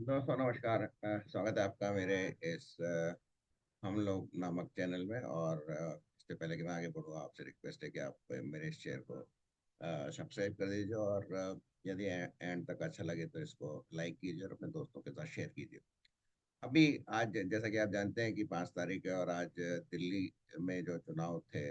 दोस्तों नमस्कार। स्वागत है आपका मेरे इस हम लोग नामक चैनल में। और इससे पहले कि मैं आगे बढ़ूँ, आपसे रिक्वेस्ट है कि आप मेरे इस शेयर को सब्सक्राइब कर दीजिए। और यदि एंड तक अच्छा लगे तो इसको लाइक कीजिए और अपने दोस्तों के साथ शेयर कीजिए। अभी आज जैसा कि आप जानते हैं कि 5 तारीख है, और आज दिल्ली में जो चुनाव थे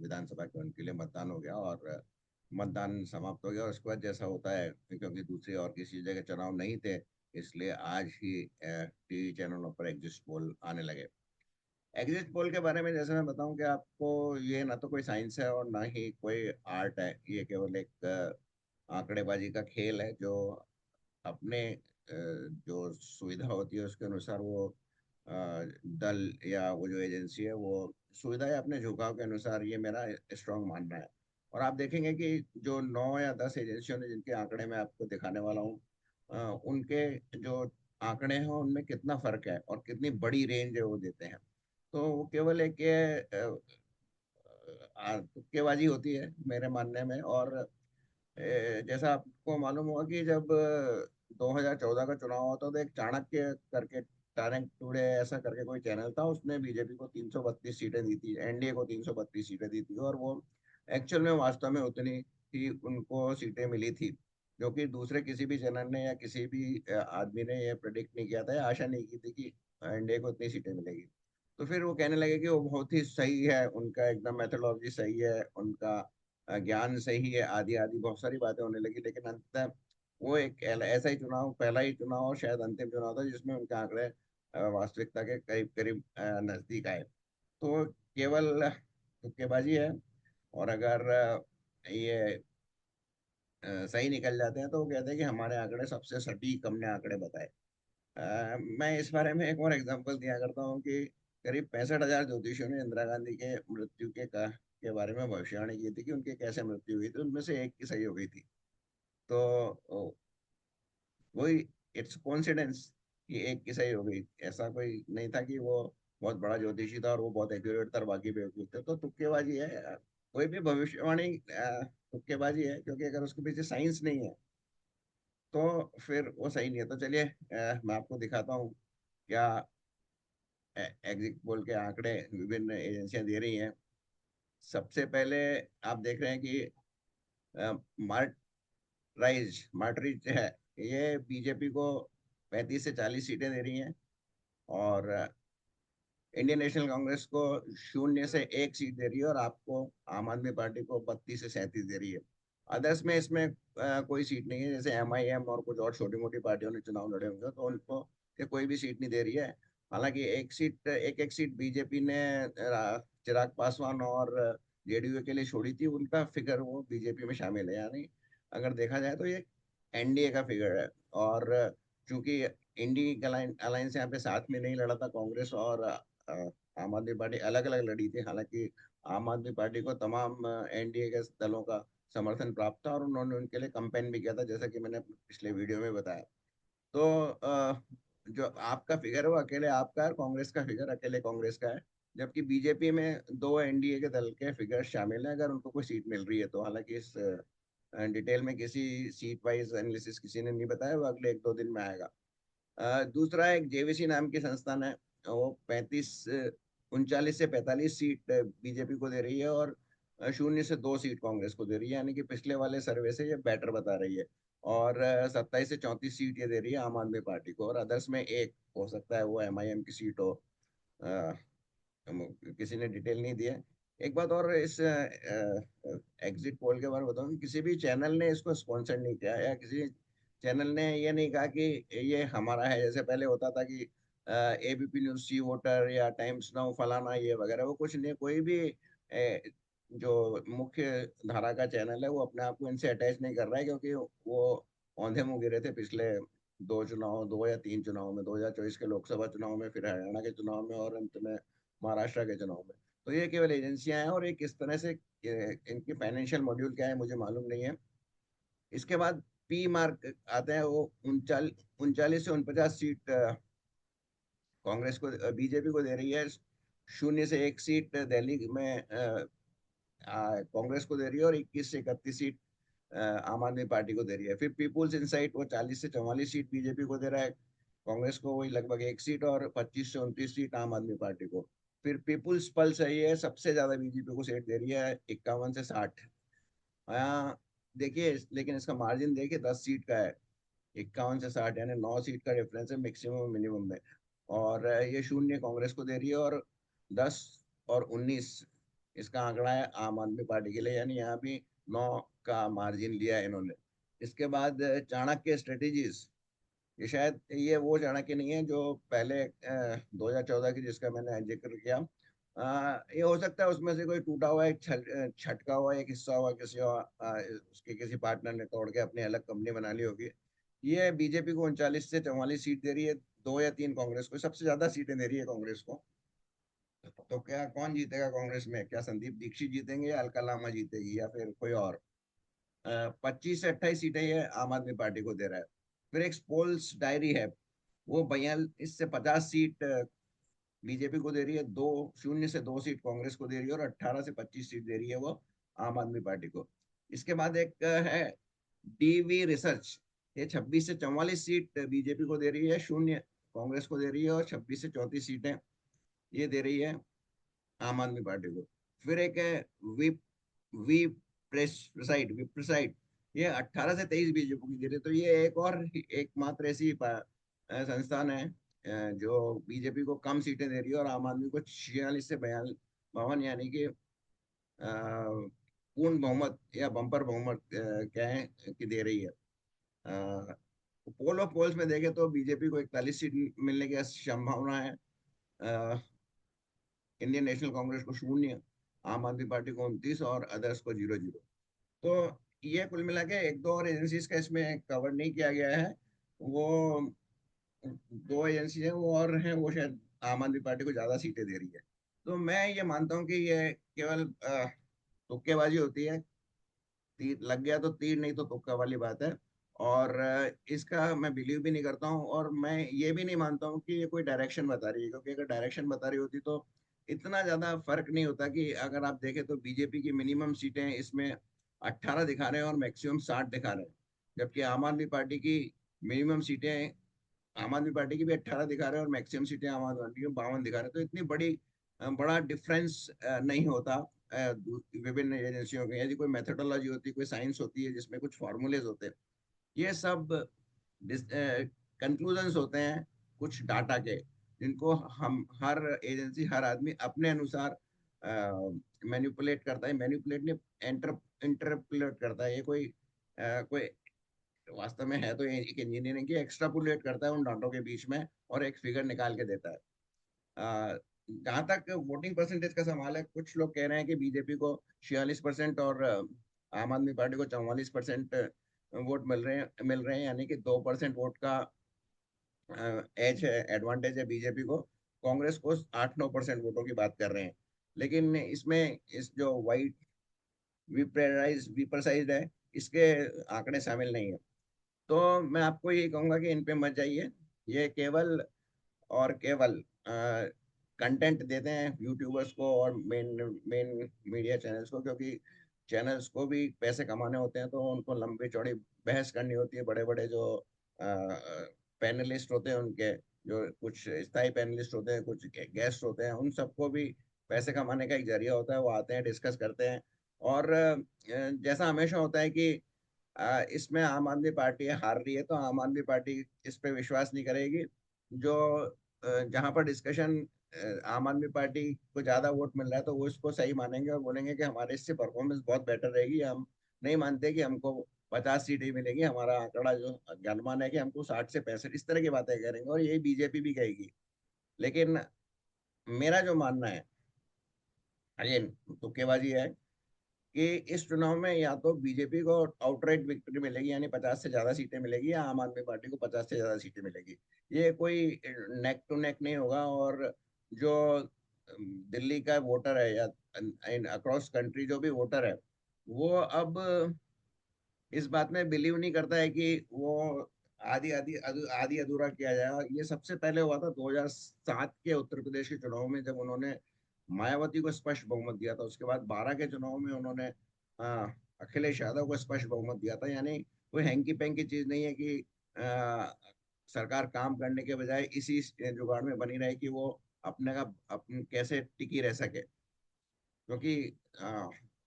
विधानसभा के, उनके लिए मतदान हो गया। और मतदान समाप्त हो गया। और उसके बाद जैसा होता है, क्योंकि दूसरी और किसी जगह चुनाव नहीं थे, इसलिए आज ही टीवी चैनलों पर एग्जिट पोल आने लगे। एग्जिट पोल के बारे में जैसे मैं बताऊं कि आपको, ये ना तो कोई साइंस है और ना ही कोई आर्ट है। ये केवल एक आंकड़ेबाजी का खेल है, जो अपने जो सुविधा होती है उसके अनुसार वो अ, दल या वो जो एजेंसी है वो सुविधा या अपने झुकाव के अनुसार, ये मेरा स्ट्रांग मानना है। और आप देखेंगे कि जो 9 या 10 एजेंसियों ने, जिनके आंकड़े मैं आपको दिखाने वाला हूँ, उनके जो आंकड़े हैं उनमें कितना फर्क है और कितनी बड़ी रेंज है वो देते हैं। तो वो केवल एक ये तुक्केबाजी होती है मेरे मानने में। और जैसा आपको मालूम होगा कि जब 2014 का चुनाव हुआ था, तो एक चाणक्य करके, चाणक्य टुडे ऐसा करके कोई चैनल था, उसने बीजेपी को 332 सीटें दी थी, एनडीए को 332 सीटें दी थी। और वो एक्चुअल में, वास्तव में उतनी ही उनको सीटें मिली थी, जो कि दूसरे किसी भी चैनल ने या किसी भी आदमी ने ये प्रेडिक्ट नहीं किया था या आशा नहीं की थी कि एनडीए को इतनी सीटें मिलेगी। तो फिर वो कहने लगे कि वो बहुत ही सही है, उनका एकदम मेथोडोलॉजी सही है, उनका ज्ञान सही है, आदि आदि बहुत सारी बातें होने लगी। लेकिन अंततः वो एक ऐसा ही चुनाव, पहला ही चुनाव और शायद अंतिम चुनाव था, जिसमें उनके आंकड़े वास्तविकता के करीब करीब नजदीक आए। तो केवल तुक्केबाजी है। और अगर ये सही निकल जाते हैं तो वो कहते हैं कि हमारे आंकड़े सबसे सटीक हमने आंकड़े बताए। मैं इस बारे में एक और एग्जांपल दिया करता हूँ कि करीब 65,000 ज्योतिषियों ने इंदिरा गांधी के मृत्यु के बारे में भविष्यवाणी की थी कि उनकी कैसे मृत्यु हुई थी, उनमें से एक की सही हो गई थी। तो वही, इट्स कोइंसिडेंस कि एक की सही हो गई। ऐसा कोई नहीं था कि वो बहुत बड़ा ज्योतिषी था और वो बहुत एक्यूरेट था और बाकी बेवकूफ थे। तो तुक्केबाजी है। कोई भी भविष्यवाणी तुक्केबाजी है, क्योंकि अगर उसके पीछे साइंस नहीं है तो फिर वो सही नहीं है। तो चलिए, मैं आपको दिखाता हूँ क्या एग्जिट पोल के आंकड़े विभिन्न एजेंसियां दे रही हैं। सबसे पहले आप देख रहे हैं कि मार्ट मार्टरीज है, ये बीजेपी को 35 से 40 सीटें दे रही हैं। और इंडियन नेशनल कांग्रेस को 0 से 1 सीट दे रही है। और आपको, आम आदमी पार्टी को 32 से 37 दे रही है। अदर्स में इसमें कोई सीट नहीं है। जैसे एमआईएम और कुछ और छोटी मोटी पार्टियों ने चुनाव लड़े होंगे, तो उनको ये कोई भी सीट नहीं दे रही है। हालांकि एक एक सीट बीजेपी ने चिराग पासवान और जेडीयू के लिए छोड़ी थी, उनका फिगर वो बीजेपी में शामिल है। यानी अगर देखा जाए तो ये एनडीए का फिगर है। और चूंकि इंडी अलायंस यहाँ पे साथ में नहीं लड़ा था, कांग्रेस और आम आदमी पार्टी अलग अलग लड़ी थी। हालांकि आम आदमी पार्टी को तमाम एनडीए के दलों का समर्थन प्राप्त था और उन्होंने उनके लिए कंपेन भी किया था, जैसा कि मैंने अपने पिछले वीडियो में बताया। तो जो आपका फिगर है वो अकेले आपका है, और कांग्रेस का फिगर अकेले कांग्रेस का है। जबकि बीजेपी में दो एनडीए के दल के फिगर शामिल हैं, अगर उनको कोई सीट मिल रही है तो। हालांकि इस डिटेल में किसी सीट वाइज एनालिसिस किसी ने नहीं बताया, वो अगले 1-2 दिन में आएगा। दूसरा एक जेवीसी नाम की संस्थान है, वो 39 से 45 सीट बीजेपी को दे रही है, और 0 से 2 सीट कांग्रेस को दे रही है। यानी कि पिछले वाले सर्वे से ये बेटर बता रही है। और 27 से 34 सीट ये दे रही है आम आदमी पार्टी को। और अदर्स में एक हो सकता है वो एमआईएम की सीट हो। अ, किसी ने डिटेल नहीं दिया। एक बात और, इस एग्जिट पोल के बारे में बताऊं, किसी भी चैनल ने इसको स्पॉन्सर नहीं किया, या किसी चैनल ने ये नहीं कहा कि ये हमारा है। जैसे पहले होता था कि एबीपी न्यूज, सी वोटर या टाइम्स नाउ फलाना ये वगैरह, वो कुछ नहीं। कोई भी जो मुख्य धारा का चैनल है वो अपने आप को इनसे अटैच नहीं कर रहा है, क्योंकि वो औंधे मुंह गिरे थे पिछले 2 चुनाव, 2 या 3 चुनाव में, 2024 के लोकसभा चुनाव में, फिर हरियाणा के चुनाव में, और अंत में महाराष्ट्र के चुनाव में। तो ये केवल एजेंसियां हैं, और ये किस तरह से इनकी फाइनेंशियल मॉड्यूल क्या है मुझे मालूम नहीं है। इसके बाद पी मार्क आते हैं, वो 39 से 49 सीट कांग्रेस को, बीजेपी को दे रही है। 0 से 1 सीट दिल्ली में कांग्रेस को दे रही है, और 21 से 31 सीट आम आदमी पार्टी को दे रही है। फिर पीपुल्स इंसाइट वो 40 से 44 सीट बीजेपी को दे रहा है, कांग्रेस को वही लगभग 1 सीट, और 25 से 29 सीट आम आदमी पार्टी को। फिर पीपुल्स पल्स है, ये सबसे ज्यादा बीजेपी को सीट दे रही है, 51 से 60। हाँ, देखिए लेकिन इसका मार्जिन देखिए 10 सीट का है। 51 से 60 यानी 9 सीट का डिफरेंस है मैक्सिमम मिनिमम में। और ये शून्य कांग्रेस को दे रही है, और 10 और 19 इसका आंकड़ा है आम आदमी पार्टी के लिए, यानी यहाँ भी 9 का मार्जिन लिया है इन्होंने। इसके बाद चाणक्य स्ट्रेटेजीज, ये शायद ये वो चाणक्य नहीं है जो पहले 2014 की जिसका मैंने जिक्र किया। ये हो सकता है उसमें से कोई टूटा हुआ एक छटका हुआ एक हिस्सा हुआ किसी और, उसके किसी पार्टनर ने तोड़ के अपनी अलग कंपनी बना ली होगी। ये बीजेपी को 39 से 44 सीट दे रही है, 2 या 3 कांग्रेस को, सबसे ज्यादा सीटें दे रही है कांग्रेस को। तो क्या कौन जीतेगा कांग्रेस में? क्या संदीप दीक्षित जीतेंगे, या अलका लामा जीतेगी, या फिर कोई और? 25 से 28 सीटें ये आम आदमी पार्टी को दे रहा है। फिर एक पोल्स डायरी है, वो 42 से 50 सीट बीजेपी को दे रही है, 2 शून्य से 2 सीट कांग्रेस को दे रही है, और 18 से 25 सीट दे रही है वो आम आदमी पार्टी को। इसके बाद एक है डीवी रिसर्च, ये 26 से 44 सीट बीजेपी को दे रही है, शून्य कांग्रेस को दे रही है, और 26 से 34 सीटें ये दे रही है आम आदमी पार्टी को। फिर एक है विप वी विप्रेसाइड, ये 18 से 23 बीजेपी की दे रही है। तो ये एक और एकमात्र ऐसी संस्थान है जो बीजेपी को कम सीटें दे रही है, और आम आदमी को 46 से 52 यानी कि पूर्ण बहुमत या बम्पर बहुमत क्या है कि दे रही है। पोल ऑफ पोल्स में देखें तो बीजेपी को 41 सीट मिलने की संभावना है, इंडियन नेशनल कांग्रेस को शून्य, आम आदमी पार्टी को 29, और अदर्स को 0-0। तो ये कुल मिला के एक दो और एजेंसीज का इसमें कवर नहीं किया गया है। वो 2 एजेंसी हैं वो और हैं, वो शायद आम आदमी पार्टी को ज्यादा सीटें दे रही है। तो मैं ये मानता हूँ कि ये केवल तुक्केबाजी होती है। तीर लग गया तो तीर, नहीं तो तुक्का वाली बात है। और इसका मैं बिलीव भी नहीं करता हूँ, और मैं ये भी नहीं मानता हूँ कि ये कोई डायरेक्शन बता रही है, क्योंकि अगर डायरेक्शन बता रही होती तो इतना ज्यादा फर्क नहीं होता। कि अगर आप देखें तो बीजेपी की मिनिमम सीटें इसमें 18 दिखा रहे हैं और मैक्सिमम 60 दिखा रहे हैं, जबकि आम आदमी पार्टी की मिनिमम सीटें, आम आदमी पार्टी की भी 18 दिखा रहे हैं और मैक्सिमम सीटें आम आदमी पार्टी की 52 दिखा रहे हैं। तो इतनी बड़ा डिफरेंस नहीं होता विभिन्न एजेंसियों के। यदि कोई मेथोडोलॉजी होती, कोई साइंस होती है जिसमें कुछ फॉर्मूलेज होते हैं, ये सब कंक्लूजन्स होते हैं कुछ डाटा के, जिनको हम हर एजेंसी हर आदमी अपने अनुसार मैनिपुलेट करता है। मैनिपुलेट नहीं, इंटरपुलेट करता है। ये कोई वास्तव में है तो ये एक इंजीनियरिंग की, एक्स्ट्रापुलेट करता है उन डाटों के बीच में, और एक फिगर निकाल के देता है। जहां तक वोटिंग परसेंटेज का सवाल है, कुछ लोग कह रहे हैं कि बीजेपी को 46% और आम आदमी पार्टी को 44% वोट मिल रहे हैं, यानी कि 2% वोट का एज है, एडवांटेज है बीजेपी को। कांग्रेस को 8-9% वोटों की बात कर रहे हैं। लेकिन इसमें इस जो वाइट विपरसाइज है, इसके आंकड़े शामिल नहीं है। तो मैं आपको ये कहूंगा कि इन पे मत जाइए। ये केवल और केवल कंटेंट देते हैं यूट्यूबर्स को और मेन मेन मीडिया चैनल्स को, क्योंकि चैनल्स को भी पैसे कमाने होते हैं, तो उनको लंबी चौड़ी बहस करनी होती है। बड़े बड़े जो पैनलिस्ट होते हैं उनके, जो कुछ स्थायी पैनलिस्ट होते हैं, कुछ गेस्ट होते हैं, उन सबको भी पैसे कमाने का एक जरिया होता है। वो आते हैं, डिस्कस करते हैं, और जैसा हमेशा होता है कि इसमें आम आदमी पार्टी हार रही है तो आम आदमी पार्टी इस पे विश्वास नहीं करेगी। जो जहां पर डिस्कशन आम आदमी पार्टी को ज्यादा वोट मिल रहा है, तो वो इसको सही मानेंगे और बोलेंगे कि हमारे इससे परफॉर्मेंस बहुत बेटर रहेगी। हम नहीं मानते कि हमको 50 सीट ही मिलेगी, हमारा आंकड़ा जो अनुमान है कि हमको 60 से 65, इस तरह की बातें करेंगे, और यही बीजेपी भी कहेगी। लेकिन मेरा जो मानना है, अरे तुक्केबाजी है, कि इस चुनाव में या तो बीजेपी को आउटराइट विक्ट्री मिलेगी, यानी 50 से ज्यादा सीटें मिलेगी, या आम आदमी पार्टी को 50 से ज्यादा सीटें मिलेगी। ये कोई नेक टू नेक नहीं होगा। और जो दिल्ली का वोटर है, या अक्रॉस कंट्री जो भी वोटर है, वो अब इस बात में बिलीव नहीं करता है कि वो आधी आधी आधी अधूरा किया जाएगा। ये सबसे पहले हुआ था 2007 के उत्तर प्रदेश के चुनाव में, जब उन्होंने मायावती को स्पष्ट बहुमत दिया था। उसके बाद 12 के चुनाव में उन्होंने अखिलेश यादव को स्पष्ट बहुमत दिया था। यानी कोई हैंकी पैंकी चीज नहीं है कि सरकार काम करने के बजाय इसी जुगाड़ में बनी रहे कि वो अपने का अपन कैसे टिकी रह सके। क्योंकि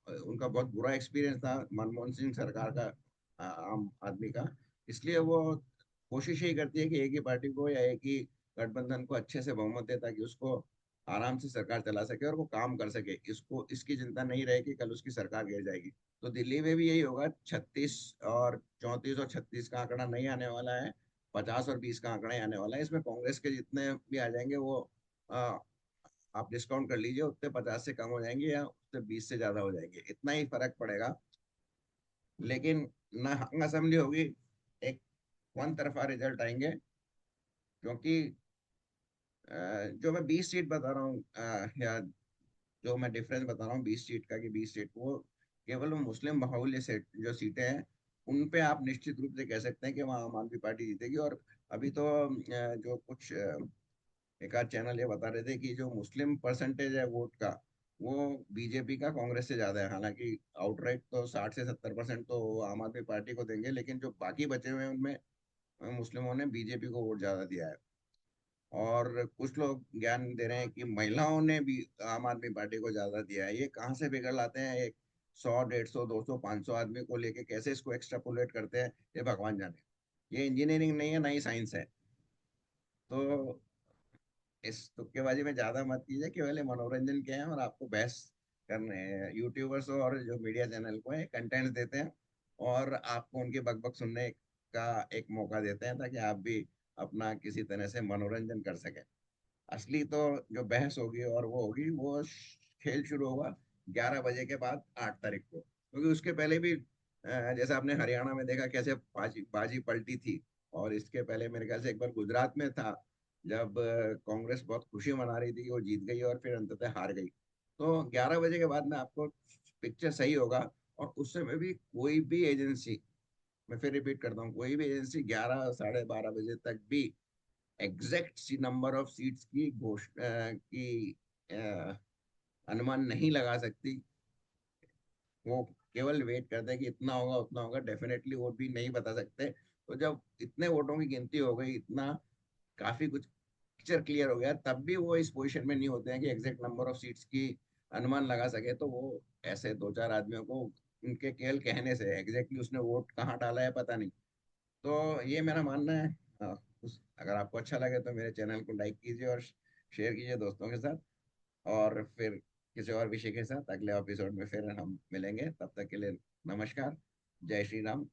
उनका बहुत बुरा एक्सपीरियंस था मनमोहन सिंह सरकार का, आम आदमी का। इसलिए वो कोशिश यही करती है कि एक ही पार्टी को या एक ही गठबंधन को अच्छे से बहुमत दे, ताकि उसको आराम से सरकार चला सके और वो काम कर सके, इसको इसकी चिंता नहीं रहे कि कल उसकी सरकार गिर जाएगी। तो दिल्ली में भी यही होगा। 36 और 34 और 36 का आंकड़ा नहीं आने वाला है, 50 और 20 का आंकड़ा ही आने वाला है। इसमें कांग्रेस के जितने भी आ जाएंगे वो आप डिस्काउंट कर लीजिए, उतने 50 से कम हो जाएंगे या उतने 20 से ज्यादा हो जाएंगे, इतना ही फर्क पड़ेगा। लेकिन ना हंग असेंबली होगी, एक वन तरफा रिजल्ट आएंगे। क्योंकि जो मैं 20 सीट बता रहा हूँ, या जो मैं डिफरेंस बता रहा हूँ 20 सीट का, कि 20 सीट वो केवल वो मुस्लिम बाहुल्य सेट जो सीटें हैं, उन पे आप निश्चित रूप से कह सकते हैं कि वहाँ आम आदमी पार्टी जीतेगी। और अभी तो जो कुछ एक आध चैनल ये बता रहे थे कि जो मुस्लिम परसेंटेज है वोट का, वो बीजेपी का कांग्रेस से ज्यादा है। हालांकि आउटराइट तो 60 से 70% तो वो आम आदमी पार्टी को देंगे, लेकिन जो बाकी बचे हुए हैं उनमें मुस्लिमों ने बीजेपी को वोट ज्यादा दिया है। और कुछ लोग ज्ञान दे रहे हैं कि महिलाओं ने भी आम आदमी पार्टी को ज्यादा दिया है। ये कहाँ से बिगड़ लाते हैं, एक 100 150 200 500 आदमी को लेके कैसे इसको एक्सट्रापोलेट करते हैं, ये भगवान जाने। ये इंजीनियरिंग नहीं है, ना ही साइंस है। तो इस तुक्केबाजी में ज्यादा मत कीजिए, केवल ये मनोरंजन के हैं और आपको बहस करने हैं। यूट्यूबर्स और जो मीडिया चैनल को है कंटेंट देते हैं, और आपको उनकी बकबक सुनने का एक मौका देते हैं, ताकि आप भी अपना किसी तरह से मनोरंजन कर सकें। असली तो जो बहस होगी और वो होगी, वो खेल शुरू होगा 11 बजे के बाद 8 तारीख को। क्योंकि उसके पहले भी जैसे आपने हरियाणा में देखा कैसे बाजी बाजी पलटी थी। और इसके पहले मेरे ख्याल से एक बार गुजरात में था, जब कांग्रेस बहुत खुशी मना रही थी कि वो जीत गई और फिर अंततः हार गई। तो 11 बजे के बाद में आपको पिक्चर सही होगा। और उस समय भी कोई भी एजेंसी, मैं फिर रिपीट करता हूँ, कोई भी एजेंसी 11 साढ़े 12 बजे तक भी exactly number of seats की घोषणा की अ, अनुमान नहीं लगा सकती। वो केवल वेट करते हैं कि इतना होगा उतना होगा, डेफिनेटली वोट भी नहीं बता सकते। तो जब इतने वोटों की गिनती हो गई, इतना काफी कुछ पिक्चर क्लियर हो गया, तब भी वो इस पोजीशन में नहीं होते हैं कि एग्जैक्ट नंबर ऑफ सीट्स की अनुमान लगा सके। तो वो ऐसे दो चार आदमियों को उनके केवल कहने से एग्जैक्टली उसने वोट कहाँ डाला है पता नहीं। तो ये मेरा मानना है। अगर आपको अच्छा लगे तो मेरे चैनल को लाइक कीजिए और शेयर कीजिए दोस्तों के साथ। और फिर किसी और विषय के साथ अगले एपिसोड में फिर हम मिलेंगे। तब तक के लिए नमस्कार। जय श्री राम।